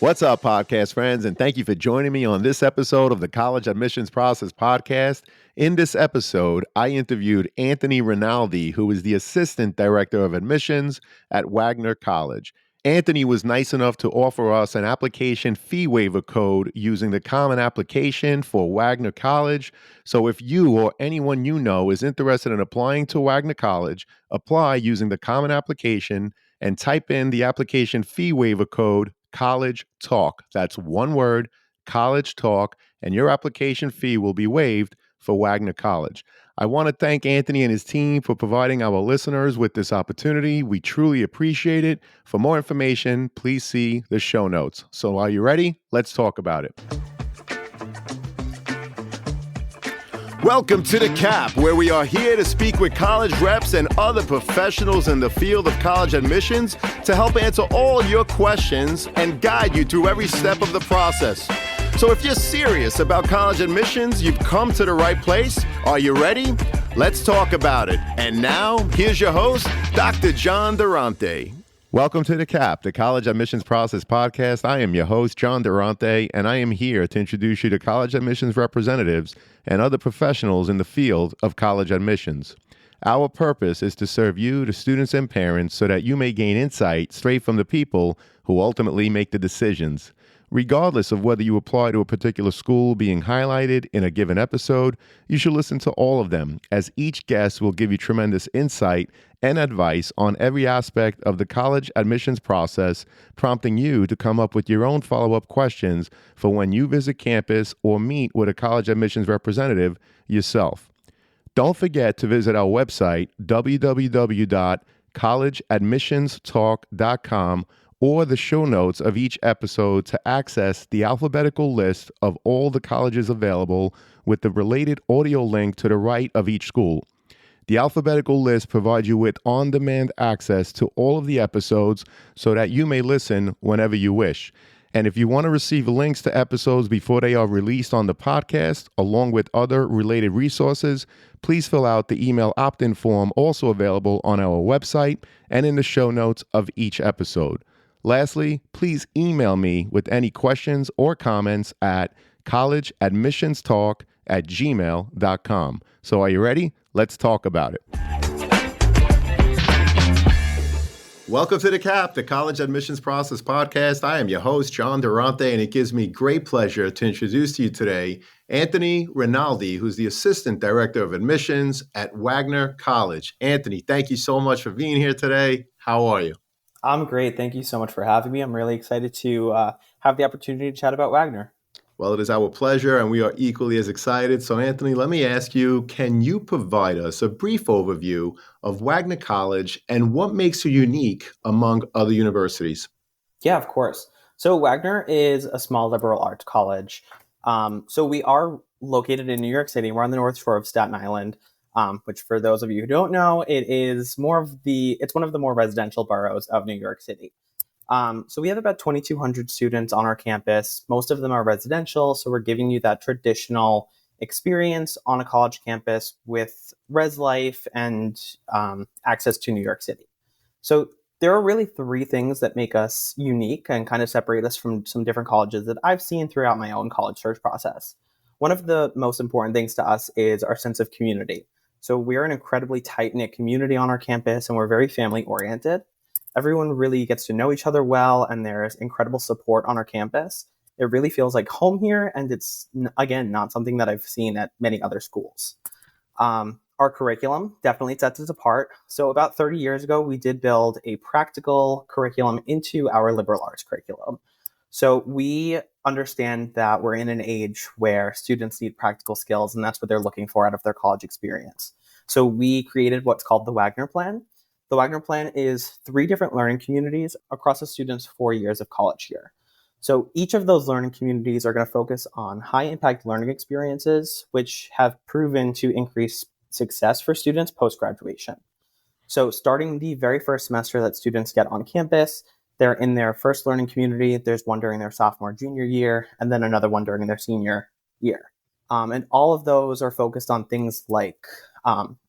What's up, podcast friends, and thank you for joining me on this episode of the College Admissions Process Podcast. In this episode, I interviewed Anthony Rinaldi, who is the Assistant Director of Admissions at Wagner College. Anthony was nice enough to offer us an application fee waiver code using the common application for Wagner College. So if you or anyone you know is interested in applying to Wagner College, apply using the common application and type in the application fee waiver code College Talk. That's one word, College Talk, and your application fee will be waived for Wagner College. I want to thank Anthony and his team for providing our listeners with this opportunity. We truly appreciate it. For more information, please see the show notes. So are you ready? Let's talk about it. Welcome to The Cap, where we are here to speak with college reps and other professionals in the field of college admissions to help answer all your questions and guide you through every step of the process. So if you're serious about college admissions, you've come to the right place. Are you ready? Let's talk about it. And now, here's your host, Dr. John Durante. Welcome to The Cap, the College Admissions Process Podcast. I am your host, John Durante, and I am here to introduce you to college admissions representatives and other professionals in the field of college admissions. Our purpose is to serve you, the students and parents, so that you may gain insight straight from the people who ultimately make the decisions. Regardless of whether you apply to a particular school being highlighted in a given episode, you should listen to all of them, as each guest will give you tremendous insight and advice on every aspect of the college admissions process, prompting you to come up with your own follow-up questions for when you visit campus or meet with a college admissions representative yourself. Don't forget to visit our website, www.collegeadmissionstalk.com, or the show notes of each episode to access the alphabetical list of all the colleges available with the related audio link to the right of each school. The alphabetical list provides you with on-demand access to all of the episodes so that you may listen whenever you wish. And if you want to receive links to episodes before they are released on the podcast, along with other related resources, please fill out the email opt-in form also available on our website and in the show notes of each episode. Lastly, please email me with any questions or comments at collegeadmissionstalk@gmail.com. So are you ready? Let's talk about it. Welcome to The Cap, the College Admissions Process Podcast. I am your host, John Durante, and it gives me great pleasure to introduce to you today Anthony Rinaldi, who's the Assistant Director of Admissions at Wagner College. Anthony, thank you so much for being here today. How are you? I'm great. Thank you so much for having me. I'm really excited to have the opportunity to chat about Wagner. Well, it is our pleasure, and we are equally as excited. So, Anthony, let me ask you, can you provide us a brief overview of Wagner College and what makes you unique among other universities? Yeah, of course. So Wagner is a small liberal arts college. So we are located in New York City. We're on the North Shore of Staten Island, which for those of you who don't know, it's one of the more residential boroughs of New York City. So we have about 2,200 students on our campus. Most of them are residential, so we're giving you that traditional experience on a college campus with res life and access to New York City. So there are really three things that make us unique and kind of separate us from some different colleges that I've seen throughout my own college search process. One of the most important things to us is our sense of community. So we're an incredibly tight-knit community on our campus, and we're very family-oriented. Everyone really gets to know each other well, and there's incredible support on our campus. It really feels like home here, and it's, again, not something that I've seen at many other schools. Our curriculum definitely sets us apart. So about 30 years ago, we did build a practical curriculum into our liberal arts curriculum. So we understand that we're in an age where students need practical skills, and that's what they're looking for out of their college experience. So we created what's called the Wagner Plan. The Wagner Plan is 3 different learning communities across a student's 4 years of college year. So each of those learning communities are going to focus on high-impact learning experiences, which have proven to increase success for students post-graduation. So starting the very first semester that students get on campus, they're in their first learning community. There's one during their sophomore, junior year, and then another one during their senior year. And all of those are focused on things like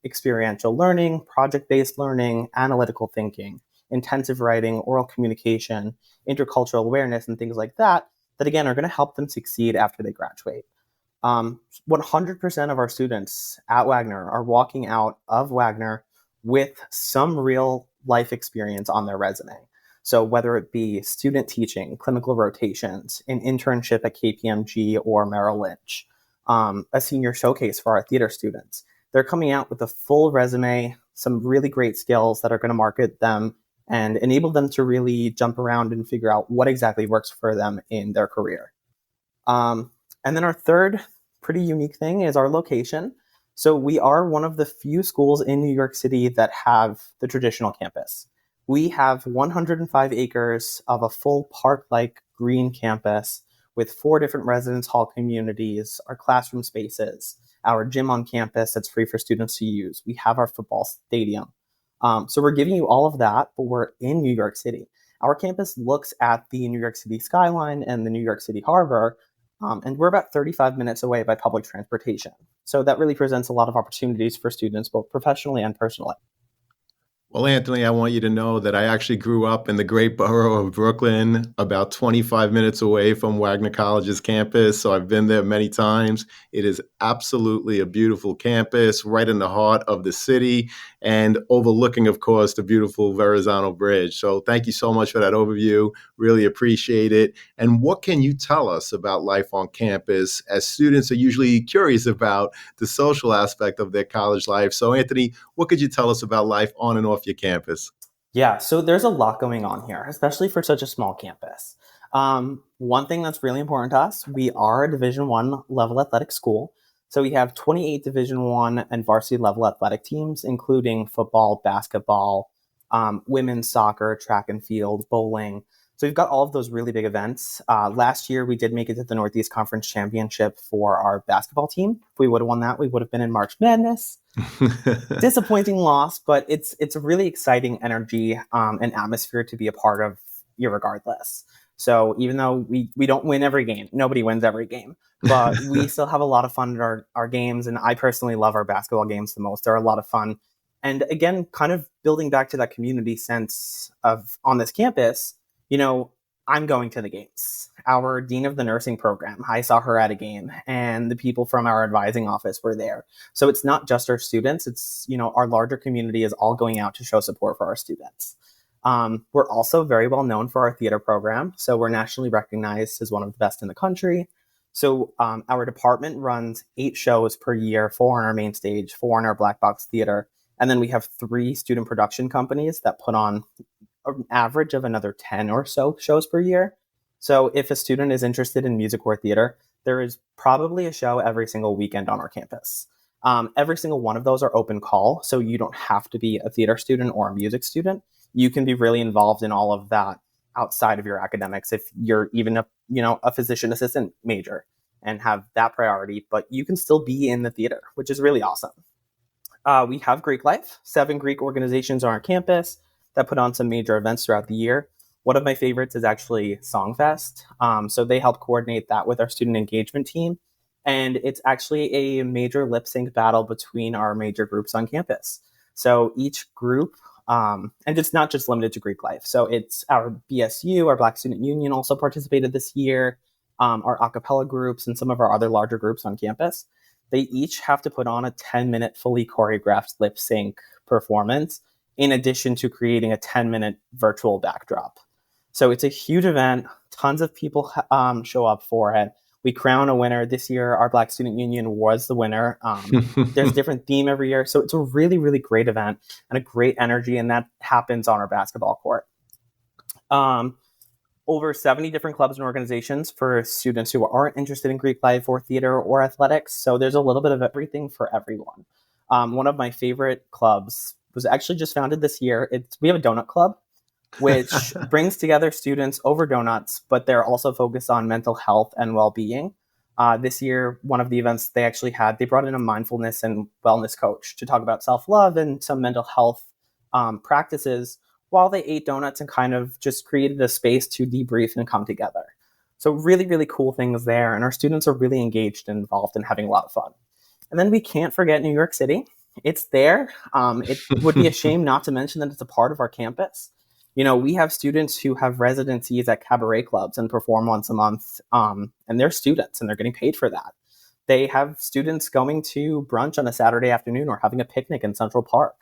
experiential learning, project-based learning, analytical thinking. intensive writing, oral communication, intercultural awareness, and things like that, that again are going to help them succeed after they graduate. 100% of our students at Wagner are walking out of Wagner with some real life experience on their resume. So whether it be student teaching, clinical rotations, an internship at KPMG or Merrill Lynch, a senior showcase for our theater students, they're coming out with a full resume, some really great skills that are going to market them and enable them to really jump around and figure out what exactly works for them in their career. And then our third pretty unique thing is our location. So we are one of the few schools in New York City that have the traditional campus. We have 105 acres of a full park-like green campus with 4 different residence hall communities, our classroom spaces, our gym on campus that's free for students to use. We have our football stadium. So we're giving you all of that, but we're in New York City. Our campus looks at the New York City skyline and the New York City harbor, and we're about 35 minutes away by public transportation. So that really presents a lot of opportunities for students, both professionally and personally. Well, Anthony, I want you to know that I actually grew up in the great borough of Brooklyn, about 25 minutes away from Wagner College's campus. So I've been there many times. It is absolutely a beautiful campus right in the heart of the city and overlooking, of course, the beautiful Verrazano Bridge. So thank you so much for that overview. Really appreciate it. And what can you tell us about life on campus, as students are usually curious about the social aspect of their college life? So, Anthony, what could you tell us about life on and off your campus? Yeah, so there's a lot going on here, especially for such a small campus. One thing that's really important to us, we are a Division I level athletic school. So we have 28 Division I and varsity level athletic teams, including football, basketball, women's soccer, track and field, bowling. So we've got all of those really big events. Last year, we did make it to the Northeast Conference Championship for our basketball team. If we would have won that, we would have been in March Madness. Disappointing loss, but it's a really exciting energy and atmosphere to be a part of irregardless. So even though we don't win every game, nobody wins every game, but we still have a lot of fun at our games. And I personally love our basketball games the most. They're a lot of fun. And again, kind of building back to that community sense of on this campus, I'm going to the games. Our dean of the nursing program, I saw her at a game, and the people from our advising office were there. So it's not just our students, it's, our larger community is all going out to show support for our students. We're also very well known for our theater program. So we're nationally recognized as one of the best in the country. So our department runs 8 shows per year, 4 on our main stage, 4 on our black box theater. And then we have 3 student production companies that put on an average of another 10 or so shows per year. So if a student is interested in music or theater, there is probably a show every single weekend on our campus. Every single one of those are open call, so you don't have to be a theater student or a music student. You can be really involved in all of that outside of your academics if you're even a physician assistant major and have that priority, but you can still be in the theater, which is really awesome. We have Greek Life, 7 Greek organizations on our campus that put on some major events throughout the year. One of my favorites is actually Songfest. So they help coordinate that with our student engagement team. And it's actually a major lip sync battle between our major groups on campus. So each group, and it's not just limited to Greek Life. So it's our BSU, our Black Student Union also participated this year, our a cappella groups and some of our other larger groups on campus. They each have to put on a 10-minute fully choreographed lip sync performance, in addition to creating a 10-minute virtual backdrop. So it's a huge event. Tons of people show up for it. We crown a winner. This year, our Black Student Union was the winner. There's a different theme every year. So it's a really, really great event and a great energy. And that happens on our basketball court. Over 70 different clubs and organizations for students who aren't interested in Greek life or theater or athletics. So there's a little bit of everything for everyone. One of my favorite clubs was actually just founded this year. We have a donut club, which brings together students over donuts, but they're also focused on mental health and well-being. This year, one of the events they brought in a mindfulness and wellness coach to talk about self-love and some mental health practices while they ate donuts and kind of just created a space to debrief and come together. So really, really cool things there. And our students are really engaged and involved and having a lot of fun. And then we can't forget New York City. It's there. It would be a shame not to mention that it's a part of our campus. We have students who have residencies at cabaret clubs and perform once a month, and they're students and they're getting paid for that. They have students going to brunch on a Saturday afternoon or having a picnic in Central Park.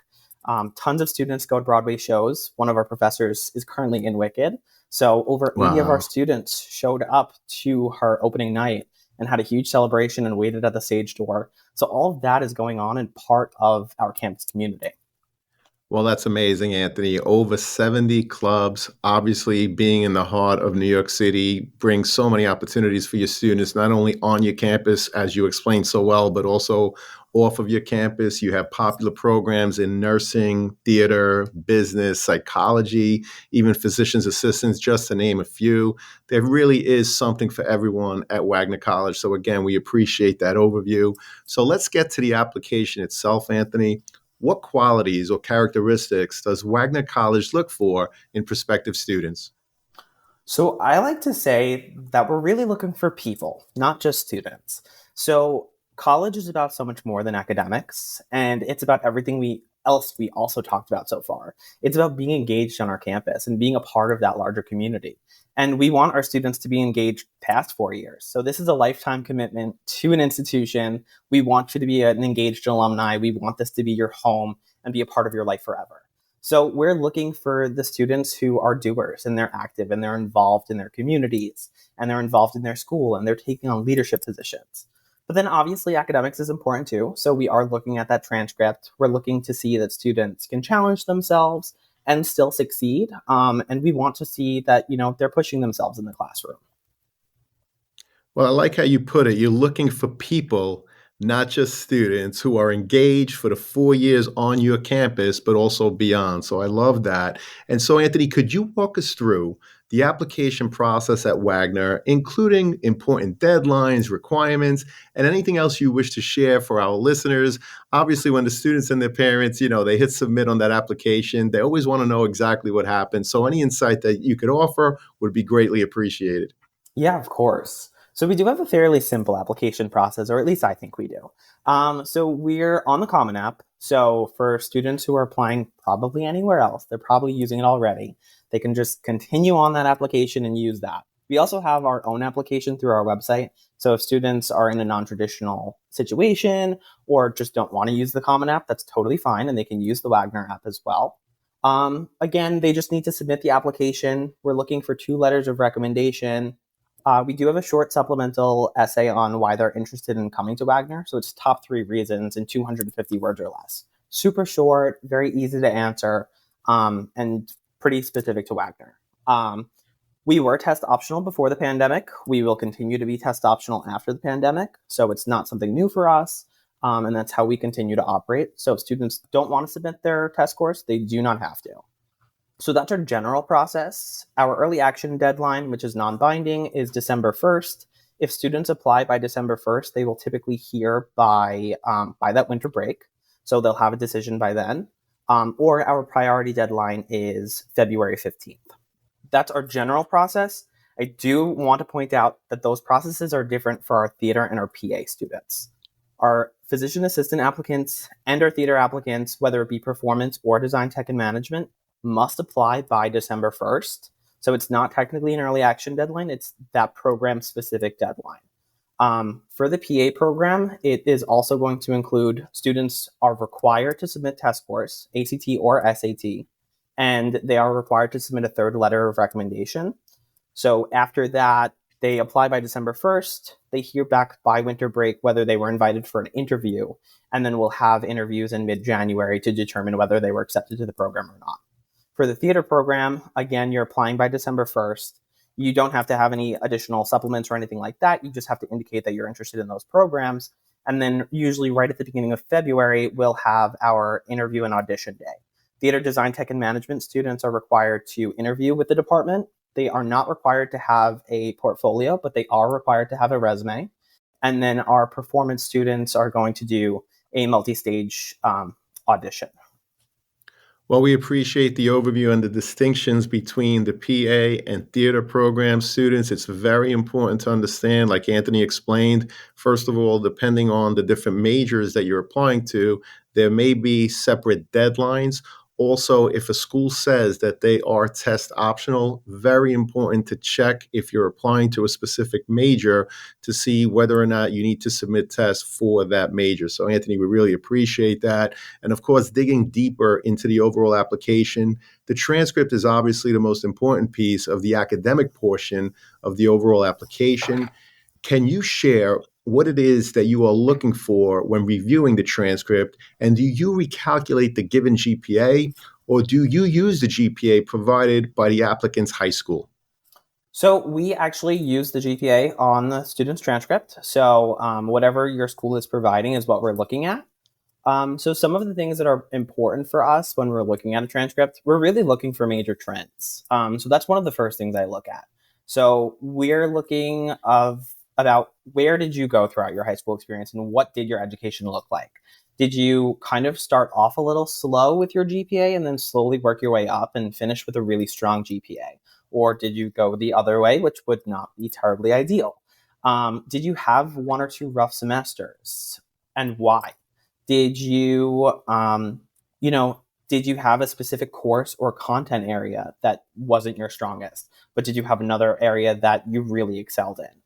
Tons of students go to Broadway shows. One of our professors is currently in Wicked. So over 80 of our Wow. students showed up to her opening night and had a huge celebration and waited at the stage door. So all of that is going on and part of our campus community. Well, that's amazing, Anthony. Over 70 clubs, obviously being in the heart of New York City brings so many opportunities for your students, not only on your campus, as you explained so well, but also off of your campus. You have popular programs in nursing, theater, business, psychology, even physician's assistants, just to name a few. There really is something for everyone at Wagner College. So again, we appreciate that overview. So let's get to the application itself, Anthony. What qualities or characteristics does Wagner College look for in prospective students? So I like to say that we're really looking for people, not just students. So college is about so much more than academics, and it's about everything we also talked about so far. It's about being engaged on our campus and being a part of that larger community. And we want our students to be engaged past 4 years. So this is a lifetime commitment to an institution. We want you to be an engaged alumni. We want this to be your home and be a part of your life forever. So we're looking for the students who are doers and they're active and they're involved in their communities and they're involved in their school and they're taking on leadership positions. But then obviously academics is important too. So we are looking at that transcript. We're looking to see that students can challenge themselves and still succeed. And we want to see that, they're pushing themselves in the classroom. Well, I like how you put it. You're looking for people, not just students, who are engaged for the 4 years on your campus, but also beyond. So I love that. And so, Anthony, could you walk us through the application process at Wagner, including important deadlines, requirements, and anything else you wish to share for our listeners? Obviously, when the students and their parents, they hit submit on that application, they always want to know exactly what happened. So any insight that you could offer would be greatly appreciated. Yeah, of course. So we do have a fairly simple application process, or at least I think we do. So we're on the Common App. So for students who are applying probably anywhere else, they're probably using it already. They can just continue on that application and use that. We also have our own application through our website. So if students are in a non-traditional situation or just don't want to use the Common App, that's totally fine, and they can use the Wagner app as well. Again, they just need to submit the application. We're looking for 2 letters of recommendation. We do have a short supplemental essay on why they're interested in coming to Wagner. So it's top 3 reasons in 250 words or less. Super short, very easy to answer, and pretty specific to Wagner. We were test optional before the pandemic. We will continue to be test optional after the pandemic. So it's not something new for us. And that's how we continue to operate. So if students don't want to submit their test course, they do not have to. So that's our general process. Our early action deadline, which is non-binding, is December 1st. If students apply by December 1st, they will typically hear by that winter break. So they'll have a decision by then. Or our priority deadline is February 15th. That's our general process. I do want to point out that those processes are different for our theater and our PA students. Our physician assistant applicants and our theater applicants, whether it be performance or design tech and management, must apply by December 1st. So it's not technically an early action deadline. It's that program specific deadline. For the PA program, it is also going to include students are required to submit test scores, ACT or SAT, and they are required to submit a 3rd letter of recommendation. So after that, they apply by December 1st. They hear back by winter break whether they were invited for an interview, and then we'll have interviews in mid-January to determine whether they were accepted to the program or not. For the theater program, again, you're applying by December 1st. You don't have to have any additional supplements or anything like that. You just have to indicate that you're interested in those programs. And then usually right at the beginning of February, we'll have our interview and audition day. Theater design tech and management students are required to interview with the department. They are not required to have a portfolio, but they are required to have a resume. And then our performance students are going to do a multi-stage audition. Well, we appreciate the overview and the distinctions between the PA and theater program students. It's very important to understand, like Anthony explained, first of all, depending on the different majors that you're applying to, there may be separate deadlines. Also, if a school says that they are test optional, very important to check if you're applying to a specific major to see whether or not you need to submit tests for that major. So, Anthony, we really appreciate that. And of course, digging deeper into the overall application, the transcript is obviously the most important piece of the academic portion of the overall application. Can you share what it is that you are looking for when reviewing the transcript? And do you recalculate the given GPA, or do you use the GPA provided by the applicant's high school? So we actually use the GPA on the student's transcript. So whatever your school is providing is what we're looking at. So some of the things that are important for us when we're looking at a transcript, we're really looking for major trends. So that's one of the first things I look at. So we're looking about where did you go throughout your high school experience and what did your education look like? Did you kind of start off a little slow with your GPA and then slowly work your way up and finish with a really strong GPA? Or did you go the other way, which would not be terribly ideal? Did you have one or two rough semesters, and why? Did you, did you have a specific course or content area that wasn't your strongest, but did you have another area that you really excelled in?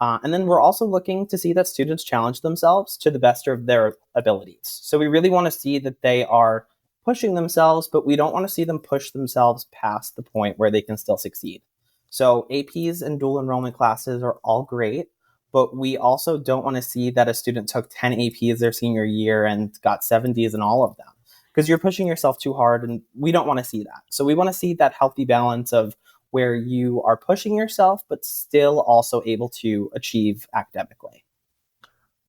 And then we're also looking to see that students challenge themselves to the best of their abilities. So we really want to see that they are pushing themselves, but we don't want to see them push themselves past the point where they can still succeed. So APs and dual enrollment classes are all great, but we also don't want to see that a student took 10 APs their senior year and got 70s in all of them, because you're pushing yourself too hard, and we don't want to see that. So we want to see that healthy balance of where you are pushing yourself, but still also able to achieve academically.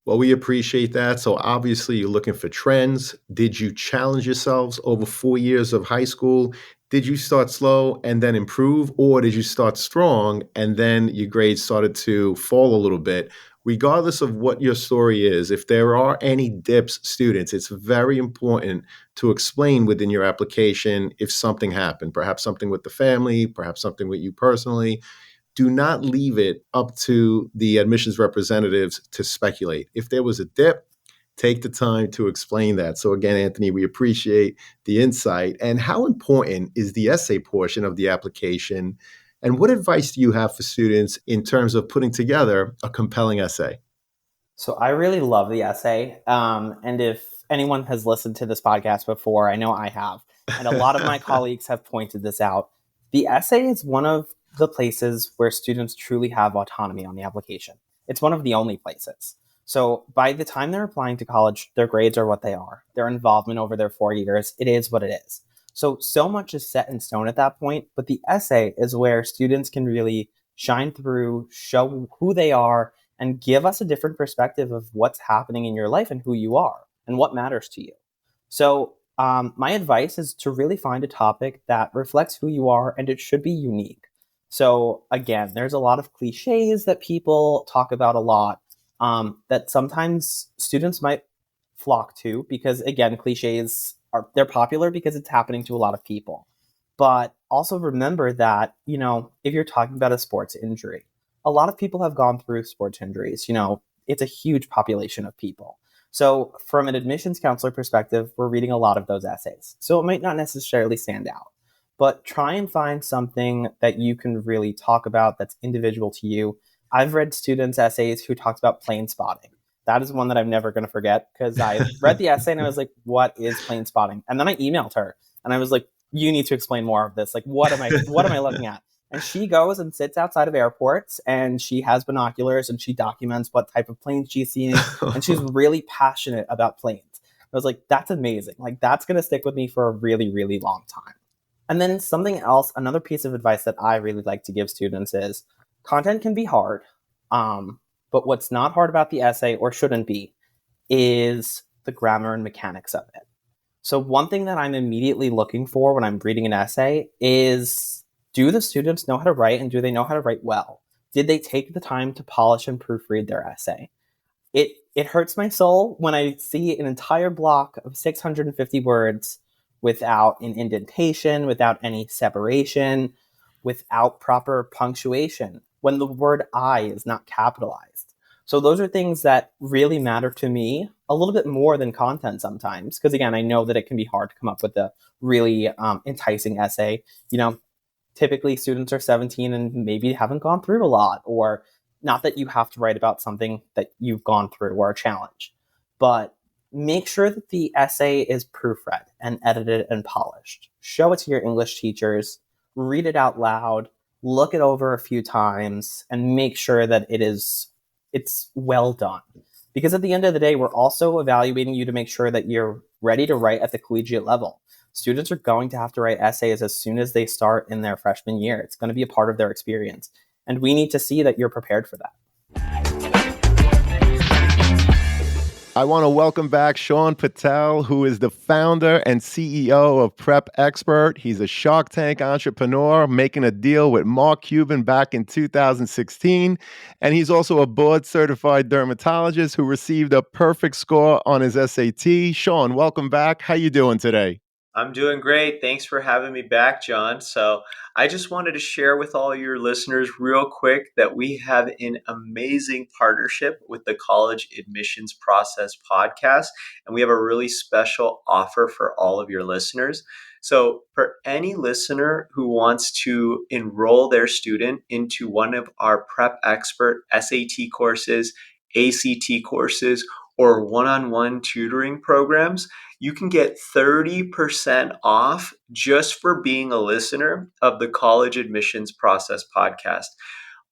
Well, we appreciate that. So obviously you're looking for trends. Did you challenge yourselves over 4 years of high school? Did you start slow and then improve, or did you start strong and then your grades started to fall a little bit? Regardless of what your story is, if there are any dips, students, it's very important to explain within your application if something happened, perhaps something with the family, perhaps something with you personally. Do not leave it up to the admissions representatives to speculate. If there was a dip, take the time to explain that. So again, Anthony, we appreciate the insight. And how important is the essay portion of the application? And what advice do you have for students in terms of putting together a compelling essay? So I really love the essay. And if anyone has listened to this podcast before, I know I have. And a lot of my colleagues have pointed this out. The essay is one of the places where students truly have autonomy on the application. It's one of the only places. So by the time they're applying to college, their grades are what they are. Their involvement over their 4 years, it is what it is. So much is set in stone at that point, but the essay is where students can really shine through, show who they are, and give us a different perspective of what's happening in your life and who you are and what matters to you. So my advice is to really find a topic that reflects who you are, and it should be unique. So again, there's a lot of cliches that people talk about a lot that sometimes students might flock to because, again, cliches they're popular because it's happening to a lot of people. But also remember that, if you're talking about a sports injury, a lot of people have gone through sports injuries. It's a huge population of people. So from an admissions counselor perspective, we're reading a lot of those essays. So it might not necessarily stand out, but try and find something that you can really talk about that's individual to you. I've read students' essays who talked about plane spotting. That is one that I'm never going to forget because I read the essay and I was like, what is plane spotting? And then I emailed her and I was like, you need to explain more of this. Like, what am I looking at? And she goes and sits outside of airports and she has binoculars and she documents what type of planes she's seeing. And she's really passionate about planes. I was like, that's amazing. Like, that's going to stick with me for a really, really long time. And then something else, another piece of advice that I really like to give students is content can be hard. But what's not hard about the essay, or shouldn't be, is the grammar and mechanics of it. So one thing that I'm immediately looking for when I'm reading an essay is, do the students know how to write, and do they know how to write well? Did they take the time to polish and proofread their essay? It hurts my soul when I see an entire block of 650 words without an indentation, without any separation, without proper punctuation, when the word I is not capitalized. So those are things that really matter to me a little bit more than content sometimes. Because again, I know that it can be hard to come up with a really enticing essay. Typically students are 17 and maybe haven't gone through a lot, or not that you have to write about something that you've gone through or a challenge, but make sure that the essay is proofread and edited and polished. Show it to your English teachers, read it out loud, look it over a few times, and make sure that it's well done. Because at the end of the day, we're also evaluating you to make sure that you're ready to write at the collegiate level. Students are going to have to write essays as soon as they start in their freshman year. It's going to be a part of their experience. And we need to see that you're prepared for that. I want to welcome back Sean Patel, who is the founder and CEO of Prep Expert. He's a Shark Tank entrepreneur making a deal with Mark Cuban back in 2016. And he's also a board-certified dermatologist who received a perfect score on his SAT. Sean, welcome back. How you doing today? I'm doing great. Thanks for having me back, John. So I just wanted to share with all your listeners real quick that we have an amazing partnership with the College Admissions Process podcast, and we have a really special offer for all of your listeners. So for any listener who wants to enroll their student into one of our Prep Expert SAT courses, ACT courses, or one-on-one tutoring programs, you can get 30% off just for being a listener of the College Admissions Process podcast.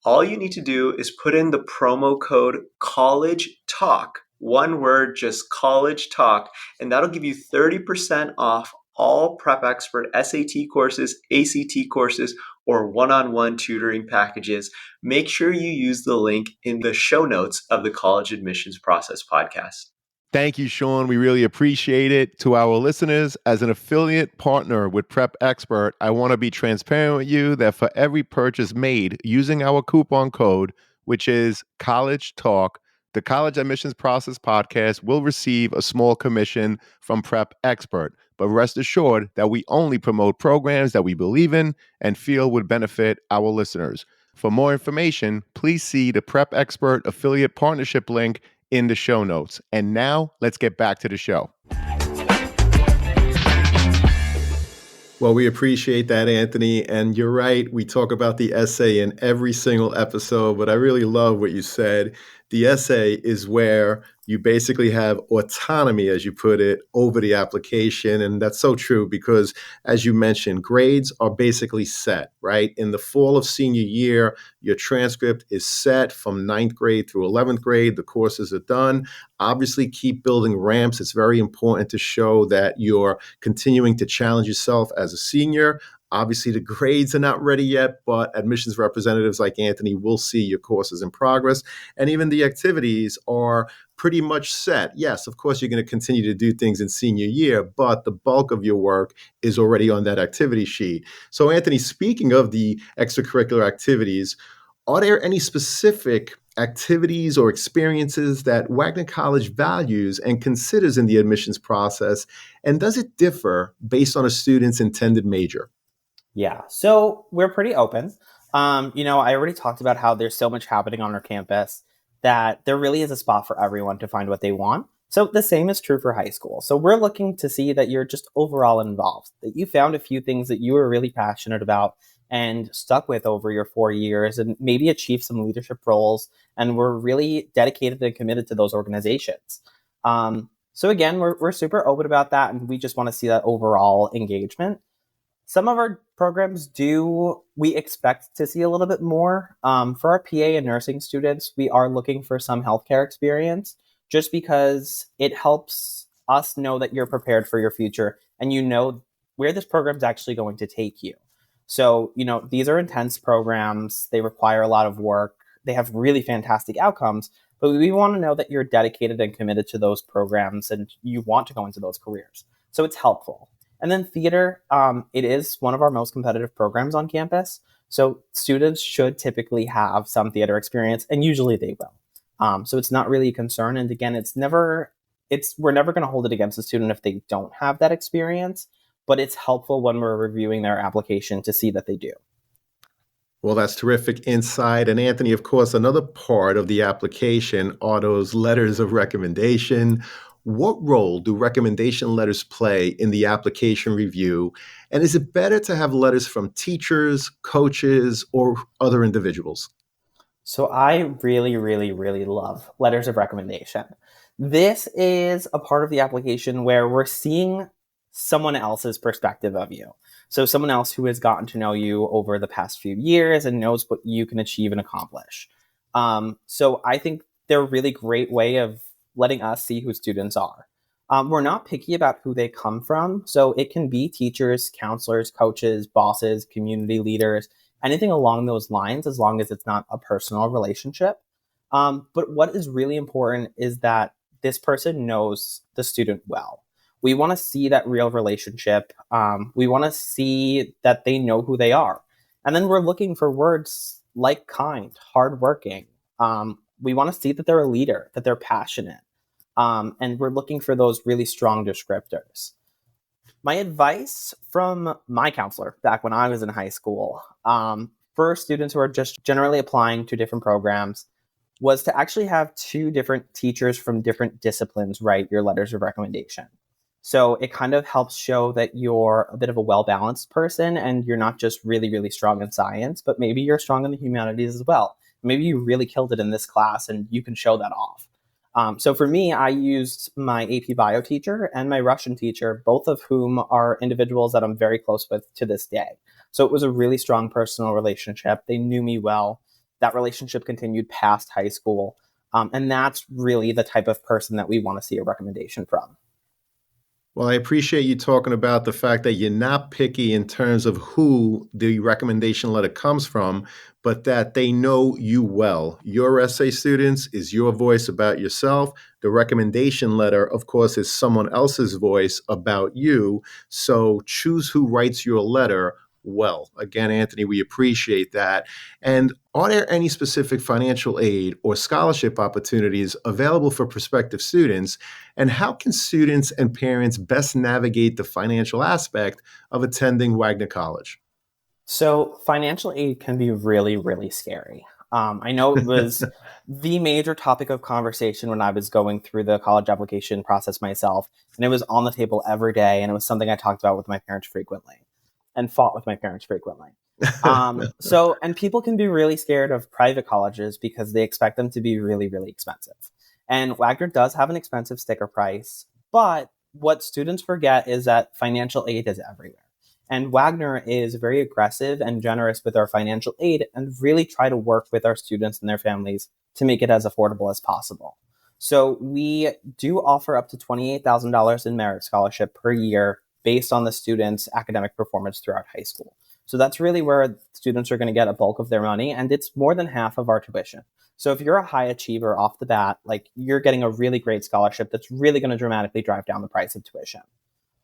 All you need to do is put in the promo code College Talk, one word, just College Talk, and that'll give you 30% off all Prep Expert SAT courses, ACT courses, or one-on-one tutoring packages. Make sure you use the link in the show notes of the College Admissions Process podcast. Thank you, Sean. We really appreciate it. To our listeners, as an affiliate partner with Prep Expert, I want to be transparent with you that for every purchase made using our coupon code, which is College Talk, the College Admissions Process podcast will receive a small commission from Prep Expert. But rest assured that we only promote programs that we believe in and feel would benefit our listeners. For more information, please see the Prep Expert affiliate partnership link in the show notes. And now let's get back to the show. Well, we appreciate that, Anthony. And you're right. We talk about the essay in every single episode, but I really love what you said. The essay is where you basically have autonomy, as you put it, over the application. And that's so true because, as you mentioned, grades are basically set, right? In the fall of senior year, your transcript is set from 9th grade through 11th grade. The courses are done. Obviously, keep building ramps. It's very important to show that you're continuing to challenge yourself as a senior. Obviously, the grades are not ready yet, but admissions representatives like Anthony will see your courses in progress. And even the activities are pretty much set. Yes, of course, you're going to continue to do things in senior year, but the bulk of your work is already on that activity sheet. So, Anthony, speaking of the extracurricular activities, are there any specific activities or experiences that Wagner College values and considers in the admissions process? And does it differ based on a student's intended major? Yeah, so we're pretty open. I already talked about how there's so much happening on our campus that there really is a spot for everyone to find what they want. So the same is true for high school. So we're looking to see that you're just overall involved, that you found a few things that you were really passionate about and stuck with over your 4 years and maybe achieved some leadership roles and were really dedicated and committed to those organizations. So again, we're super open about that, and we just want to see that overall engagement. Some of our programs we expect to see a little bit more. For our PA and nursing students, we are looking for some healthcare experience just because it helps us know that you're prepared for your future and you know where this program is actually going to take you. So, these are intense programs. They require a lot of work. They have really fantastic outcomes, but we want to know that you're dedicated and committed to those programs and you want to go into those careers. So it's helpful. And then theater, it is one of our most competitive programs on campus. So students should typically have some theater experience, and usually they will. So it's not really a concern. And again, we're never going to hold it against a student if they don't have that experience, but it's helpful when we're reviewing their application to see that they do. Well, that's terrific insight. And Anthony, of course, another part of the application are those letters of recommendation. What role do recommendation letters play in the application review? And is it better to have letters from teachers, coaches, or other individuals? So I really, really, really love letters of recommendation. This is a part of the application where we're seeing someone else's perspective of you. So someone else who has gotten to know you over the past few years and knows what you can achieve and accomplish. So I think they're a really great way of letting us see who students are. We're not picky about who they come from. So it can be teachers, counselors, coaches, bosses, community leaders, anything along those lines, as long as it's not a personal relationship. But what is really important is that this person knows the student well. We want to see that real relationship. We want to see that they know who they are. And then we're looking for words like kind, hardworking. We want to see that they're a leader, that they're passionate. And we're looking for those really strong descriptors. My advice from my counselor back when I was in high school, for students who are just generally applying to different programs, was to actually have two different teachers from different disciplines write your letters of recommendation. So it kind of helps show that you're a bit of a well-balanced person and you're not just really, really strong in science, but maybe you're strong in the humanities as well. Maybe you really killed it in this class and you can show that off. So for me, I used my AP Bio teacher and my Russian teacher, both of whom are individuals that I'm very close with to this day. So it was a really strong personal relationship. They knew me well. That relationship continued past high school. And that's really the type of person that we want to see a recommendation from. Well, I appreciate you talking about the fact that you're not picky in terms of who the recommendation letter comes from, but that they know you well. Your essay, students, is your voice about yourself. The recommendation letter, of course, is someone else's voice about you. So choose who writes your letter well. Again, Anthony, we appreciate that. And are there any specific financial aid or scholarship opportunities available for prospective students? And how can students and parents best navigate the financial aspect of attending Wagner College? So financial aid can be really, really scary. I know it was the major topic of conversation when I was going through the college application process myself, and it was on the table every day, and it was something I talked about with my parents frequently and fought with my parents frequently. And people can be really scared of private colleges because they expect them to be really, really expensive. And Wagner does have an expensive sticker price, but what students forget is that financial aid is everywhere. And Wagner is very aggressive and generous with our financial aid and really try to work with our students and their families to make it as affordable as possible. So we do offer up to $28,000 in merit scholarship per year based on the student's academic performance throughout high school. So that's really where students are going to get a bulk of their money, and it's more than half of our tuition. So if you're a high achiever off the bat, like you're getting a really great scholarship that's really going to dramatically drive down the price of tuition.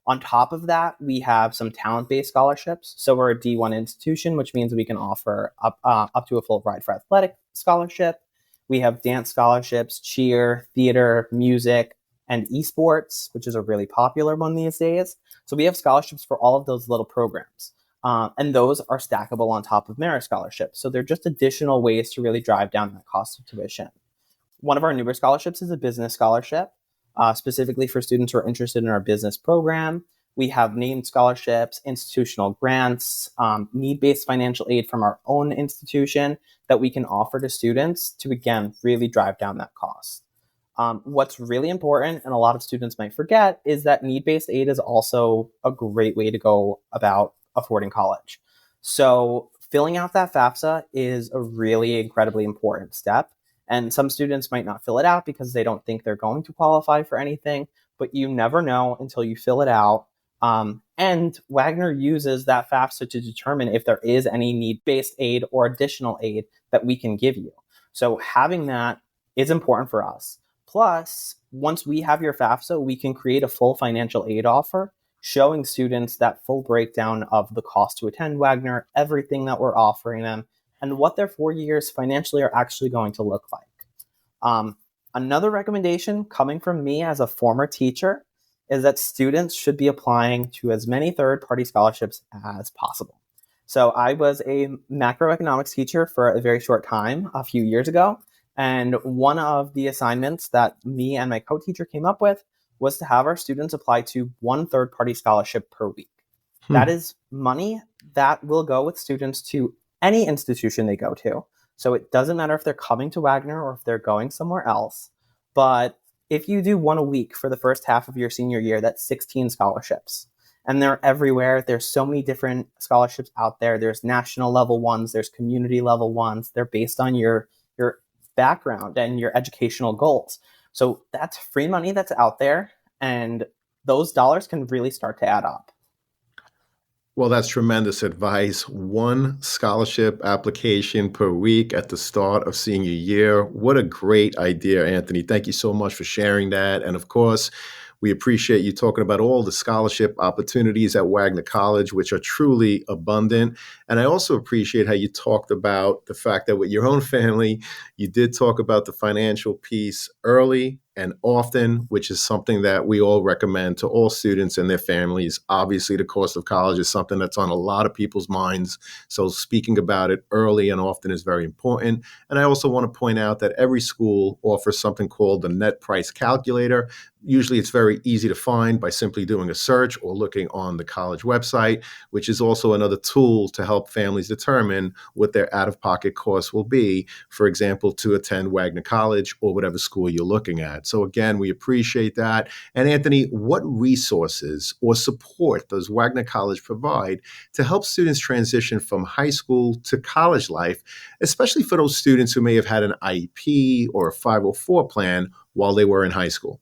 On top of that, we have some talent-based scholarships. So we're a D1 institution, which means we can offer up to a full ride for athletic scholarship. We have dance scholarships, cheer, theater, music, and esports, which is a really popular one these days. So we have scholarships for all of those little programs. And those are stackable on top of merit scholarships. So they're just additional ways to really drive down that cost of tuition. One of our newer scholarships is a business scholarship, specifically for students who are interested in our business program. We have named scholarships, institutional grants, need-based financial aid from our own institution that we can offer to students to, again, really drive down that cost. What's really important, and a lot of students might forget, is that need-based aid is also a great way to go about affording college. So filling out that FAFSA is a really incredibly important step. And some students might not fill it out because they don't think they're going to qualify for anything, but you never know until you fill it out. And Wagner uses that FAFSA to determine if there is any need-based aid or additional aid that we can give you. So having that is important for us. Plus, once we have your FAFSA, we can create a full financial aid offer showing students that full breakdown of the cost to attend Wagner, everything that we're offering them, and what their 4 years financially are actually going to look like. Another recommendation coming from me as a former teacher is that students should be applying to as many third-party scholarships as possible. So I was a macroeconomics teacher for a very short time a few years ago. And one of the assignments that me and my co-teacher came up with was to have our students apply to one third-party scholarship per week. That is money that will go with students to any institution they go to. So it doesn't matter if they're coming to Wagner or if they're going somewhere else. But if you do one a week for the first half of your senior year, that's 16 scholarships. And they're everywhere. There's so many different scholarships out there. There's national level ones, there's community level ones. They're based on your background and your educational goals. So that's free money that's out there, and those dollars can really start to add up. Well, that's tremendous advice. One scholarship application per week at the start of senior year. What a great idea, Anthony. Thank you so much for sharing that. And of course, we appreciate you talking about all the scholarship opportunities at Wagner College, which are truly abundant. And I also appreciate how you talked about the fact that with your own family, you did talk about the financial piece early and often, which is something that we all recommend to all students and their families. Obviously, the cost of college is something that's on a lot of people's minds. So speaking about it early and often is very important. And I also want to point out that every school offers something called the net price calculator. Usually it's very easy to find by simply doing a search or looking on the college website, which is also another tool to help families determine what their out-of-pocket costs will be, for example, to attend Wagner College or whatever school you're looking at. So again, we appreciate that. And Anthony, what resources or support does Wagner College provide to help students transition from high school to college life, especially for those students who may have had an IEP or a 504 plan while they were in high school?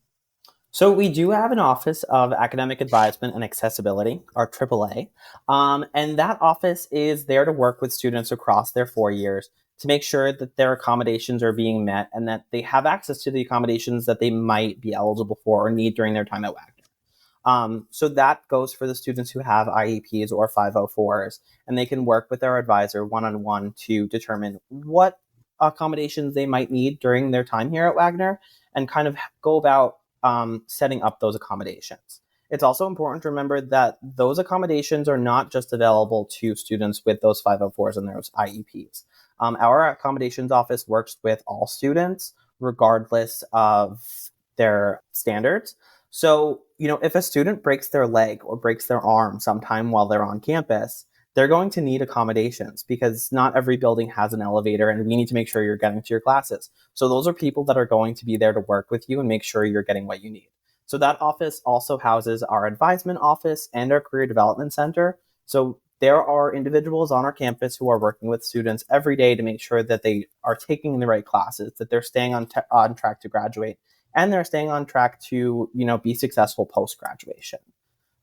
So we do have an Office of Academic Advisement and Accessibility, or AAA, and that office is there to work with students across their 4 years to make sure that their accommodations are being met and that they have access to the accommodations that they might be eligible for or need during their time at Wagner. So that goes for the students who have IEPs or 504s, and they can work with their advisor one-on-one to determine what accommodations they might need during their time here at Wagner and kind of go about setting up those accommodations. It's also important to remember that those accommodations are not just available to students with those 504s and those IEPs. Our accommodations office works with all students, regardless of their standards. So, if a student breaks their leg or breaks their arm sometime while they're on campus, they're going to need accommodations because not every building has an elevator and we need to make sure you're getting to your classes. So those are people that are going to be there to work with you and make sure you're getting what you need. So that office also houses our advisement office and our career development center. So there are individuals on our campus who are working with students every day to make sure that they are taking the right classes, that they're staying on track to graduate, and they're staying on track to, be successful post-graduation.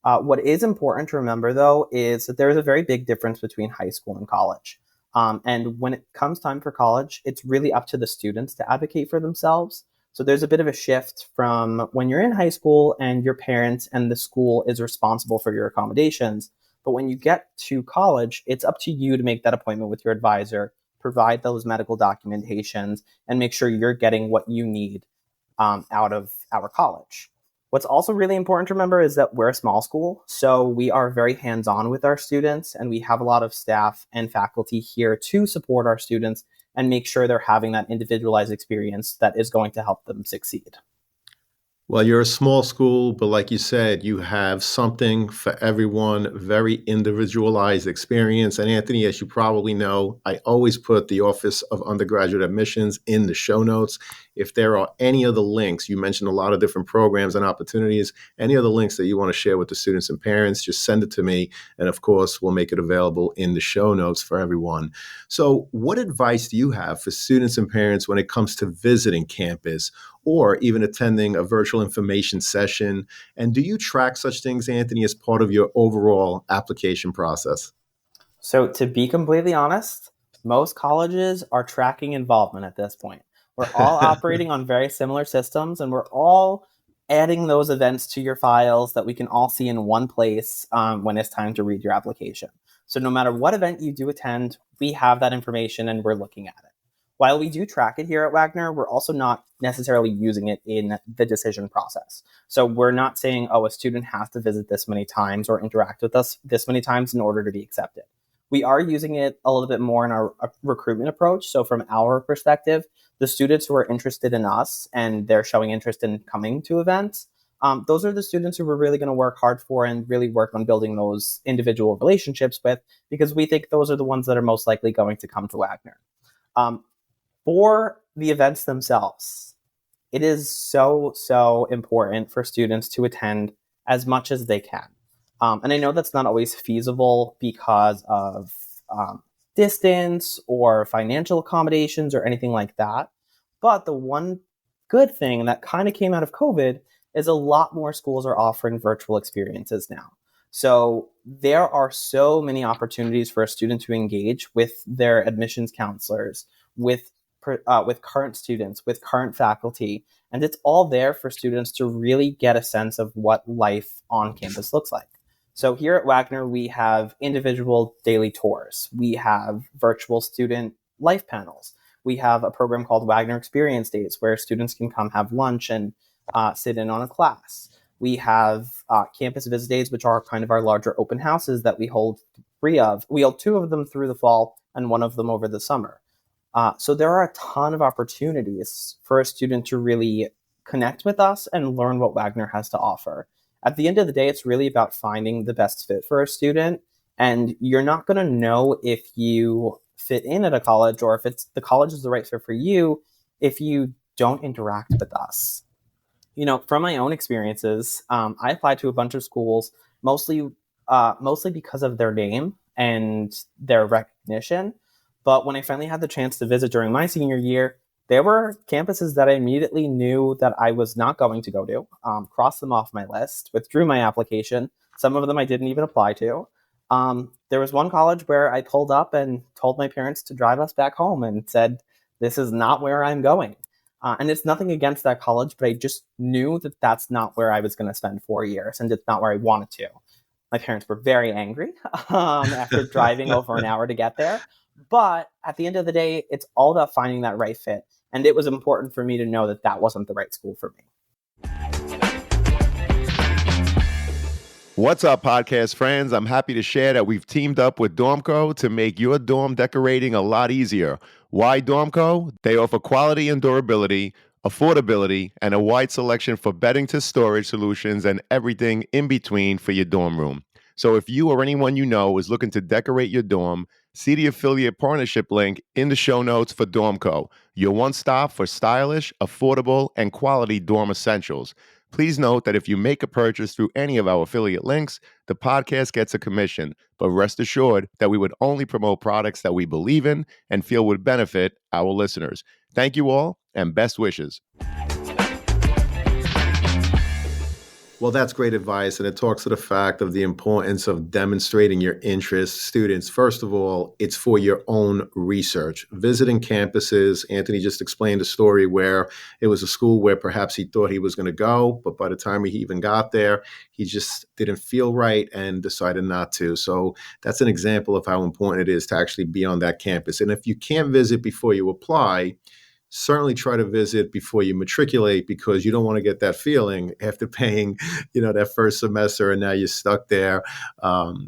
What is important to remember, though, is that there is a very big difference between high school and college. And when it comes time for college, it's really up to the students to advocate for themselves. So there's a bit of a shift from when you're in high school and your parents and the school is responsible for your accommodations. But when you get to college, it's up to you to make that appointment with your advisor, provide those medical documentations, and make sure you're getting what you need out of our college. What's also really important to remember is that we're a small school, so we are very hands-on with our students, and we have a lot of staff and faculty here to support our students and make sure they're having that individualized experience that is going to help them succeed. Well, you're a small school, but like you said, you have something for everyone, very individualized experience. And Anthony, as you probably know, I always put the Office of Undergraduate Admissions in the show notes. If there are any other links, you mentioned a lot of different programs and opportunities, any other links that you want to share with the students and parents, just send it to me. And of course, we'll make it available in the show notes for everyone. So what advice do you have for students and parents when it comes to visiting campus or even attending a virtual information session? And do you track such things, Anthony, as part of your overall application process? So to be completely honest, most colleges are tracking involvement at this point. We're all operating on very similar systems, and we're all adding those events to your files that we can all see in one place when it's time to read your application. So no matter what event you do attend, we have that information and we're looking at it. While we do track it here at Wagner, we're also not necessarily using it in the decision process. So we're not saying, a student has to visit this many times or interact with us this many times in order to be accepted. We are using it a little bit more in our recruitment approach. So from our perspective, the students who are interested in us and they're showing interest in coming to events, those are the students who we're really going to work hard for and really work on building those individual relationships with, because we think those are the ones that are most likely going to come to Wagner. For the events themselves, it is so important for students to attend as much as they can. And I know that's not always feasible because of distance or financial accommodations or anything like that. But the one good thing that kind of came out of COVID is a lot more schools are offering virtual experiences now. So there are so many opportunities for a student to engage with their admissions counselors, with current students, with current faculty, and it's all there for students to really get a sense of what life on campus looks like. So here at Wagner, we have individual daily tours. We have virtual student life panels. We have a program called Wagner Experience Days where students can come have lunch and sit in on a class. We have campus visit days, which are kind of our larger open houses that we hold 3 of. We hold 2 of them through the fall and 1 of them over the summer. So there are a ton of opportunities for a student to really connect with us and learn what Wagner has to offer. At the end of the day, it's really about finding the best fit for a student. And you're not going to know if you fit in at a college or if the college is the right fit for you if you don't interact with us. From my own experiences, I applied to a bunch of schools, mostly because of their name and their recognition. But when I finally had the chance to visit during my senior year, there were campuses that I immediately knew that I was not going to go to, crossed them off my list, withdrew my application. Some of them I didn't even apply to. There was one college where I pulled up and told my parents to drive us back home and said, this is not where I'm going. And it's nothing against that college, but I just knew that that's not where I was going to spend 4 years, and it's not where I wanted to. My parents were very angry after driving over an hour to get there. But at the end of the day, it's all about finding that right fit. And it was important for me to know that that wasn't the right school for me. What's up, podcast friends? I'm happy to share that we've teamed up with Dormco to make your dorm decorating a lot easier. Why Dormco? They offer quality and durability, affordability, and a wide selection for bedding to storage solutions and everything in between for your dorm room. So if you or anyone you know is looking to decorate your dorm, see the affiliate partnership link in the show notes for Dormco, your one-stop for stylish, affordable, and quality dorm essentials. Please note that if you make a purchase through any of our affiliate links, the podcast gets a commission, but rest assured that we would only promote products that we believe in and feel would benefit our listeners. Thank you all, and best wishes. Well, that's great advice, and it talks to the fact of the importance of demonstrating your interest. Students, first of all, it's for your own research. Visiting campuses, Anthony just explained a story where it was a school where perhaps he thought he was going to go, but by the time he even got there, he just didn't feel right and decided not to. So that's an example of how important it is to actually be on that campus. And if you can't visit before you apply, certainly try to visit before you matriculate, because you don't want to get that feeling after paying, that first semester and now you're stuck there.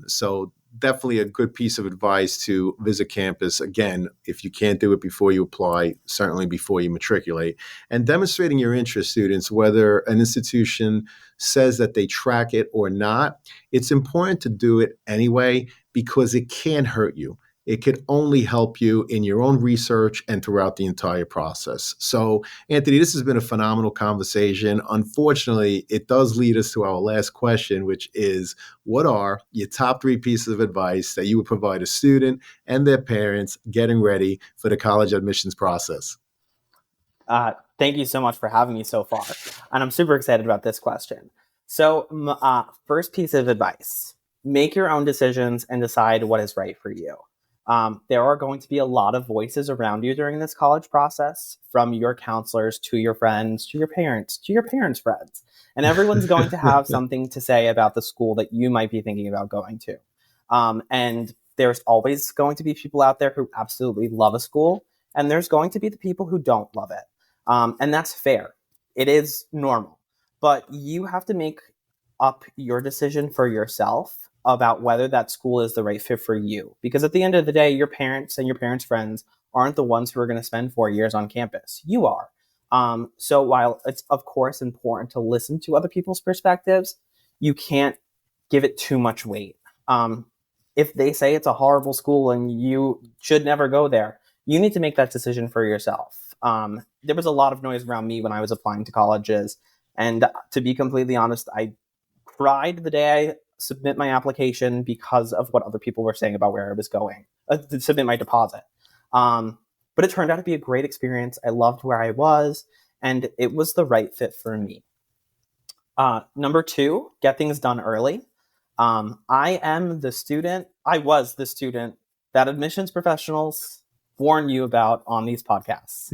So definitely a good piece of advice to visit campus. Again, if you can't do it before you apply, certainly before you matriculate. And demonstrating your interest, students, whether an institution says that they track it or not, it's important to do it anyway because it can't hurt you. It could only help you in your own research and throughout the entire process. So, Anthony, this has been a phenomenal conversation. Unfortunately, it does lead us to our last question, which is, what are your top 3 pieces of advice that you would provide a student and their parents getting ready for the college admissions process? Thank you so much for having me so far. And I'm super excited about this question. So, first piece of advice, make your own decisions and decide what is right for you. There are going to be a lot of voices around you during this college process, from your counselors to your friends, to your parents' friends. And everyone's going to have something to say about the school that you might be thinking about going to. And there's always going to be people out there who absolutely love a school, and there's going to be the people who don't love it. And that's fair. It is normal. But you have to make up your decision for yourself. about whether that school is the right fit for you. Because at the end of the day, your parents and your parents' friends aren't the ones who are going to spend 4 years on campus. You are. So while it's, of course, important to listen to other people's perspectives, you can't give it too much weight. If they say it's a horrible school and you should never go there, you need to make that decision for yourself. There was a lot of noise around me when I was applying to colleges. And to be completely honest, I cried the day I submit my application because of what other people were saying about where I was going to submit my deposit. But it turned out to be a great experience. I loved where I was, and it was the right fit for me. Number 2, get things done early. I was the student that admissions professionals warn you about on these podcasts.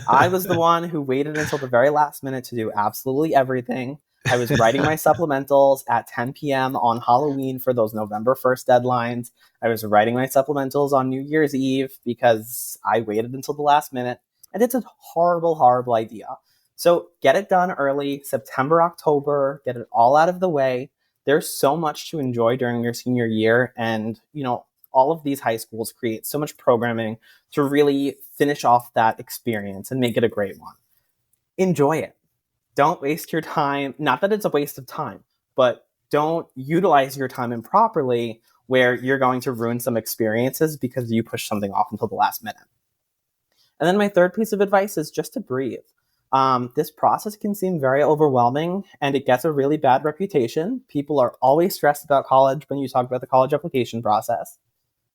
I was the one who waited until the very last minute to do absolutely everything. I was writing my supplementals at 10 p.m. on Halloween for those November 1st deadlines. I was writing my supplementals on New Year's Eve because I waited until the last minute. And it's a horrible, horrible idea. So get it done early, September, October, get it all out of the way. There's so much to enjoy during your senior year. And, all of these high schools create so much programming to really finish off that experience and make it a great one. Enjoy it. Don't waste your time. Not that it's a waste of time, but don't utilize your time improperly where you're going to ruin some experiences because you push something off until the last minute. And then my third piece of advice is just to breathe. This process can seem very overwhelming and it gets a really bad reputation. People are always stressed about college when you talk about the college application process.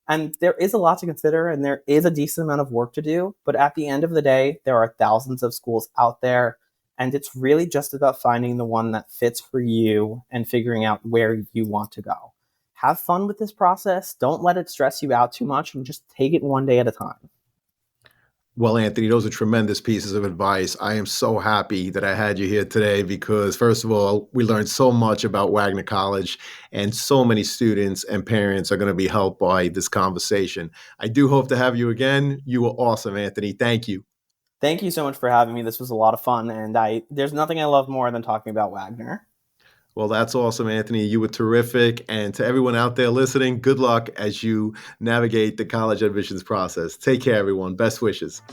And there is a lot to consider and there is a decent amount of work to do. But at the end of the day, there are thousands of schools out there. And it's really just about finding the one that fits for you and figuring out where you want to go. Have fun with this process. Don't let it stress you out too much and just take it one day at a time. Well, Anthony, those are tremendous pieces of advice. I am so happy that I had you here today because, first of all, we learned so much about Wagner College and so many students and parents are going to be helped by this conversation. I do hope to have you again. You were awesome, Anthony. Thank you. Thank you so much for having me. This was a lot of fun, and there's nothing I love more than talking about Wagner. Well, that's awesome, Anthony. You were terrific. And to everyone out there listening, good luck as you navigate the college admissions process. Take care, everyone. Best wishes.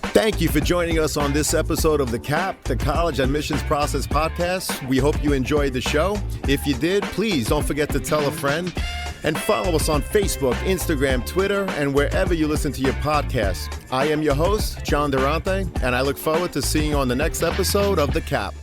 Thank you for joining us on this episode of The CAP, the College Admissions Process Podcast. We hope you enjoyed the show. If you did, please don't forget to tell a friend. And follow us on Facebook, Instagram, Twitter, and wherever you listen to your podcasts. I am your host, John Durante, and I look forward to seeing you on the next episode of The CAP.